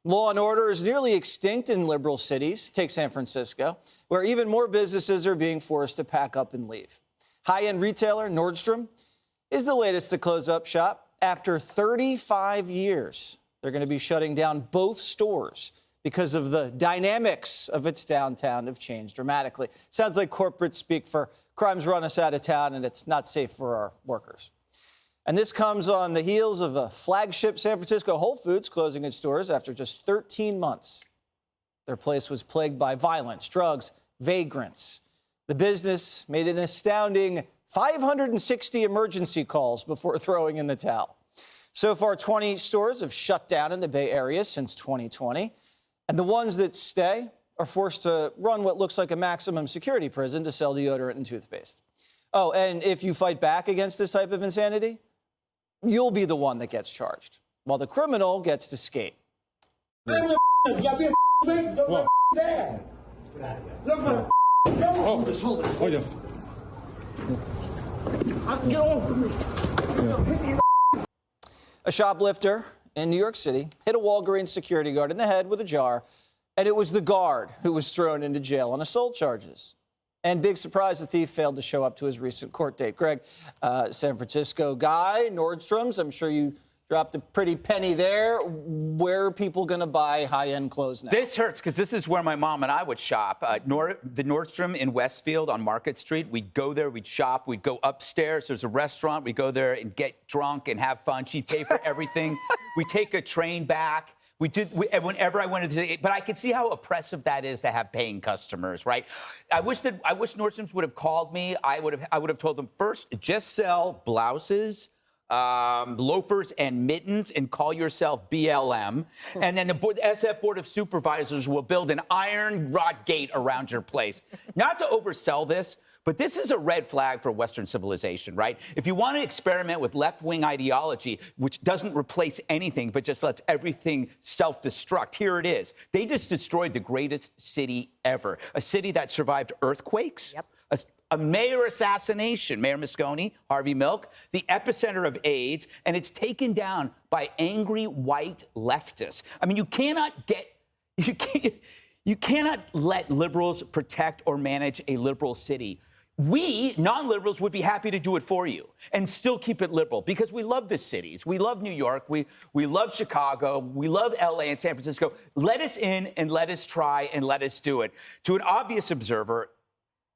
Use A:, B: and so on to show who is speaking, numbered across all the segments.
A: Law and order is nearly extinct in liberal cities. Take San Francisco, where even more businesses are being forced to pack up and leave. High-end retailer Nordstrom is the latest to close up shop. After 35 years, they're going to be shutting down both stores because of the dynamics of its downtown have changed dramatically. Sounds like corporate speak for crime's run us out of town and it's not safe for our workers. And this comes on the heels of a flagship San Francisco Whole Foods closing its doors after just 13 months. Their place was plagued by violence, drugs, vagrants. The business made an astounding 560 emergency calls before throwing in the towel. So far, 20 stores have shut down in the Bay Area since 2020. And the ones that stay are forced to run what looks like a maximum security prison to sell deodorant and toothpaste. Oh, and if you fight back against this type of insanity, you'll be the one that gets charged, while the criminal gets to skate. A shoplifter in New York City hit a Walgreens security guard in the head with a jar, and it was the guard who was thrown into jail on assault charges. And big surprise, the thief failed to show up to his recent court date. Greg, San Francisco guy, Nordstrom's, I'm sure you dropped a pretty penny there. Where are people going to buy high-end clothes now?
B: This hurts because this is where my mom and I would shop. The Nordstrom in Westfield on Market Street. We'd go there, we'd shop, we'd go upstairs. There's a restaurant. We'd go there and get drunk and have fun. She'd pay for everything. We take a train back. Whenever I wanted to, but I could see how oppressive that is to have paying customers, right? I wish Nordstrom's would have called me. I would have told them first, just sell blouses, loafers and mittens, and call yourself BLM. And then the SF Board of Supervisors will build an iron rod gate around your place. Not to oversell this, but this is a red flag for Western civilization, right? If you want to experiment with left-wing ideology, which doesn't replace anything, but just lets everything self-destruct, here it is. They just destroyed the greatest city ever, a city that survived earthquakes, a mayor assassination, Mayor Moscone, Harvey Milk, the epicenter of AIDS, and it's taken down by angry white leftists. I mean, you cannot let liberals protect or manage a liberal city. We, non-liberals, would be happy to do it for you and still keep it liberal because we love the cities. We love New York. We love Chicago. We love LA and San Francisco. Let us in and let us try and let us do it. To an obvious observer,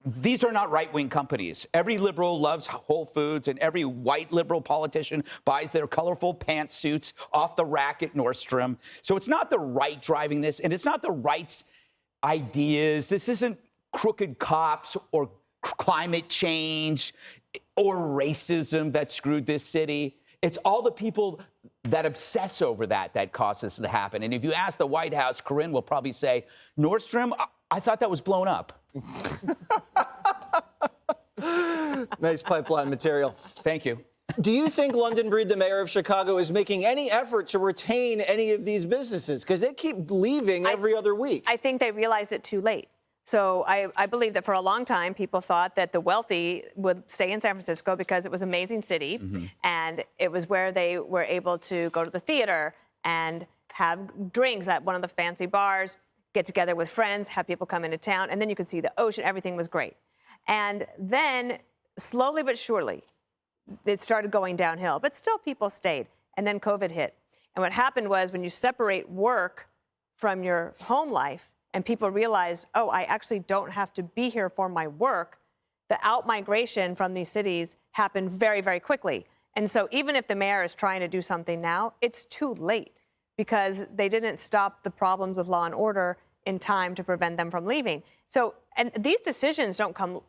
B: these are not right-wing companies. Every liberal loves Whole Foods, and every white liberal politician buys their colorful pantsuits off the rack at Nordstrom. So it's not the right driving this, and it's not the right's ideas. This isn't crooked cops or climate change or racism that screwed this city. It's all the people that obsess over that caused this to happen. And if you ask the White House, Corinne will probably say, Nordstrom, I thought that was blown up.
A: Nice pipeline material.
B: Thank you.
A: Do you think London Breed, the mayor of Chicago, is making any effort to retain any of these businesses? Because they keep leaving every other week.
C: I think they realized it too late. So I believe that for a long time, people thought that the wealthy would stay in San Francisco because it was an amazing city, and it was where they were able to go to the theater and have drinks at one of the fancy bars, get together with friends, have people come into town, and then you could see the ocean. Everything was great. And then, slowly but surely, it started going downhill. But still, people stayed. And then COVID hit. And what happened was when you separate work from your home life, and people realize, oh, I actually don't have to be here for my work, the out-migration from these cities happened very, very quickly. And so even if the mayor is trying to do something now, it's too late because they didn't stop the problems with law and order in time to prevent them from leaving. So, and these decisions don't come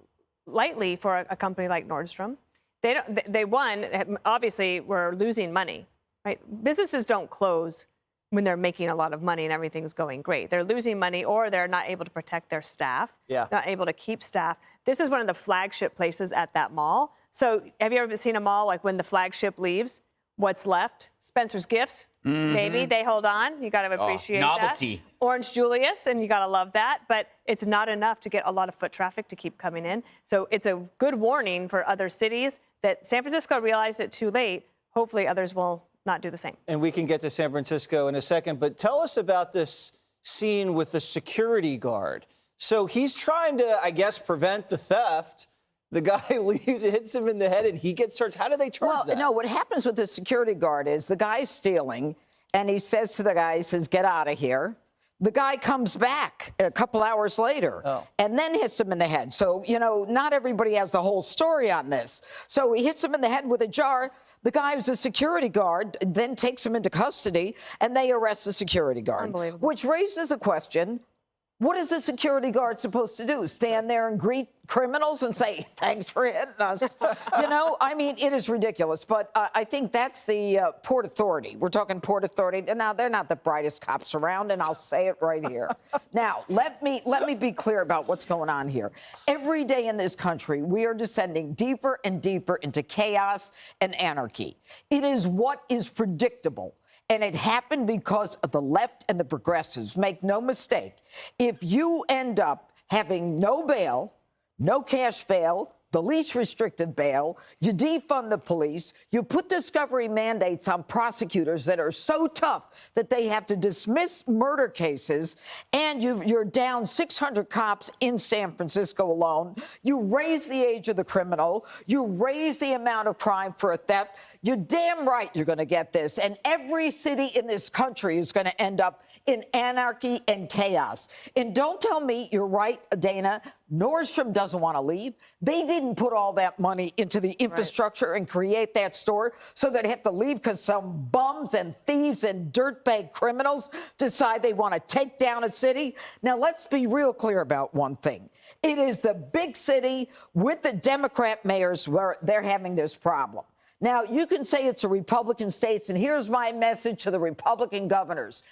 C: lightly for a company like Nordstrom. They obviously were losing money, right? Businesses don't close when they're making a lot of money and everything's going great. They're losing money or they're not able to protect their staff, not able to keep staff. This is one of the flagship places at that mall. So have you ever seen a mall like when the flagship leaves, what's left? Spencer's Gifts, maybe they hold on. You got to appreciate
B: novelty.
C: That. Orange Julius, and you got to love that. But it's not enough to get a lot of foot traffic to keep coming in. So it's a good warning for other cities that San Francisco realized it too late. Hopefully others will not do the same.
A: And we can get to San Francisco in a second, but tell us about this scene with the security guard. So he's trying to, I guess, prevent the theft. The guy leaves, hits him in the head, and he gets charged. How do they charge that?
D: No, what happens with the security guard is the guy's stealing, and he says to the guy, he says, get out of here. The guy comes back a couple hours later and then hits him in the head. So, you know, not everybody has the whole story on this. So he hits him in the head with a jar. The guy who's a security guard then takes him into custody, and they arrest the security guard.
C: Unbelievable.
D: Which raises a question. What is a security guard supposed to do? Stand there and greet criminals and say, thanks for hitting us? You know, I mean, it is ridiculous. But I think that's the Port Authority. We're talking Port Authority. Now, they're not the brightest cops around, and I'll say it right here. Now, let me be clear about what's going on here. Every day in this country, we are descending deeper and deeper into chaos and anarchy. It is what is predictable. And it happened because of the left and the progressives. Make no mistake, if you end up having no bail, no cash bail, the least restrictive bail, you defund the police, you put discovery mandates on prosecutors that are so tough that they have to dismiss murder cases, and you're down 600 cops in San Francisco alone. You raise the age of the criminal. You raise the amount of crime for a theft. You're damn right you're going to get this. And every city in this country is going to end up in anarchy and chaos. And don't tell me, you're right, Dana, Nordstrom doesn't want to leave. They didn't put all that money into the infrastructure and create that store, so they'd have to leave because some bums and thieves and dirtbag criminals decide they want to take down a city. Now, let's be real clear about one thing. It is the big city with the Democrat mayors where they're having this problem. Now, you can say it's a Republican states, and here's my message to the Republican governors.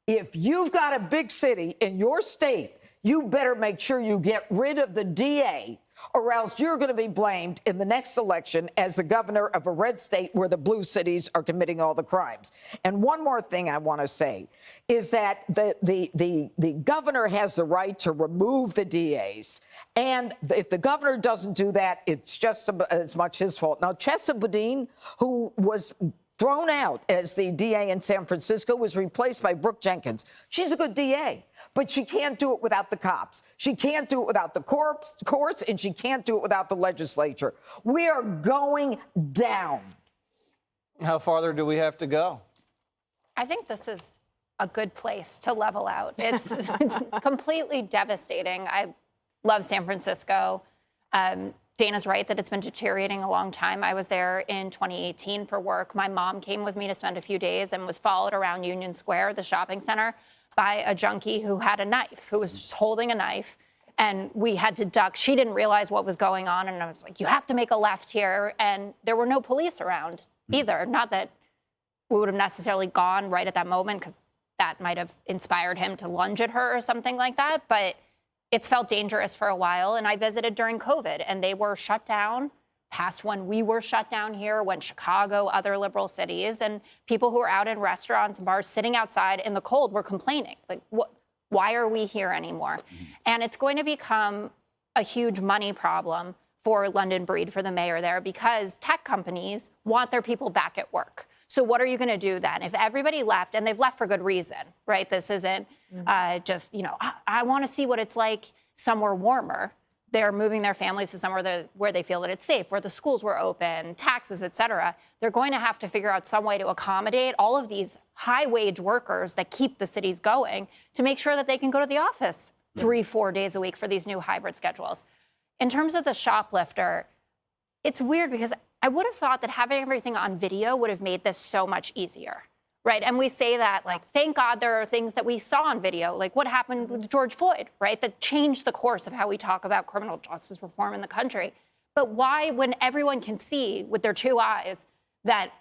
D: If you've got a big city in your state, you better make sure you get rid of the DA, or else you're going to be blamed in the next election as the governor of a red state where the blue cities are committing all the crimes. And one more thing I want to say is that the governor has the right to remove the DAs. And if the governor doesn't do that, it's just as much his fault. Now, Chesa Boudin, who was thrown out as the DA in San Francisco, was replaced by Brooke Jenkins. She's a good DA, but she can't do it without the cops. She can't do it without the courts, and she can't do it without the legislature. We are going down.
A: How farther do we have to go?
E: I think this is a good place to level out. It's completely devastating. I love San Francisco. Dana's right that it's been deteriorating a long time. I was there in 2018 for work. My mom came with me to spend a few days and was followed around Union Square, the shopping center, by a junkie who had a knife, who was just holding a knife. And we had to duck. She didn't realize what was going on. And I was like, you have to make a left here. And there were no police around either. Not that we would have necessarily gone right at that moment, because that might have inspired him to lunge at her or something like that. But it's felt dangerous for a while, and I visited during COVID, and they were shut down past when we were shut down here, when Chicago, other liberal cities, and people who were out in restaurants and bars sitting outside in the cold were complaining. Like, why are we here anymore? And it's going to become a huge money problem for London Breed, for the mayor there, because tech companies want their people back at work. So what are you going to do then? If everybody left, and they've left for good reason, right? This isn't just, you know, I want to see what it's like somewhere warmer. They're moving their families to somewhere where they feel that it's safe, where the schools were open, taxes, et cetera. They're going to have to figure out some way to accommodate all of these high-wage workers that keep the cities going, to make sure that they can go to the office 3-4 days a week for these new hybrid schedules. In terms of the shoplifter, it's weird because I would have thought that having everything on video would have made this so much easier, right? And we say that, like, thank God there are things that we saw on video, like what happened with George Floyd, right? That changed the course of how we talk about criminal justice reform in the country. But why, when everyone can see with their two eyes that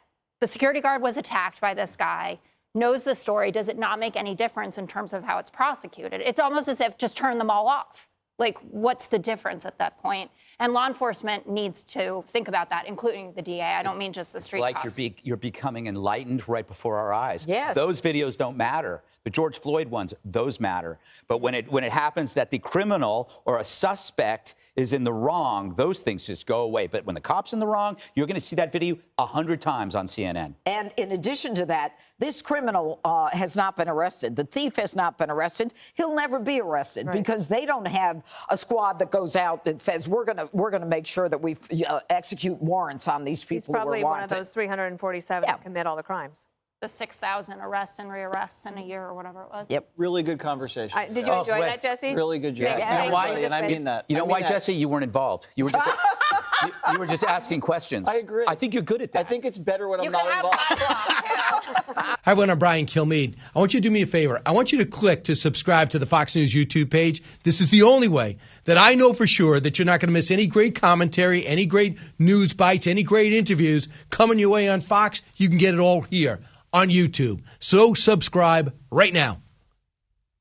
E: the security guard was attacked by this guy, knows the story, does it not make any difference in terms of how it's prosecuted? It's almost as if just turn them all off. Like, what's the difference at that point? And law enforcement needs to think about that, including the DA. I don't mean just the street
B: like
E: cops.
B: you're becoming enlightened right before our eyes.
D: Yes.
B: Those videos don't matter. The George Floyd ones, those matter. But when it happens that the criminal or a suspect is in the wrong, those things just go away. But when the cop's in the wrong, you're going to see that video 100 times on CNN.
D: And in addition to that, this criminal has not been arrested. The thief has not been arrested. He'll never be arrested because they don't have a squad that goes out that says we're gonna make sure that we execute warrants on these people.
C: He's probably
D: who are
C: one of
D: wanted.
C: those 347 that commit all the crimes.
E: The 6,000 arrests and rearrests in a year or whatever it was.
D: Yep.
A: Really good conversation.
C: Did you enjoy that, Jesse?
A: Really good job.
C: Yeah,
B: you know why?
A: And I mean that.
B: You know
A: I mean
B: why,
A: that.
B: Jesse? You weren't involved. You were just you were just asking questions.
A: I agree.
B: I think you're good at that.
A: I think it's better when
E: You
A: I'm
E: could
A: not
E: have
A: involved.
E: bylaws, too.
F: Hi, everyone. I'm Brian Kilmeade. I want you to do me a favor. I want you to click to subscribe to the Fox News YouTube page. This is the only way that I know for sure that you're not going to miss any great commentary, any great news bites, any great interviews coming your way on Fox. You can get it all here on YouTube. So subscribe right now.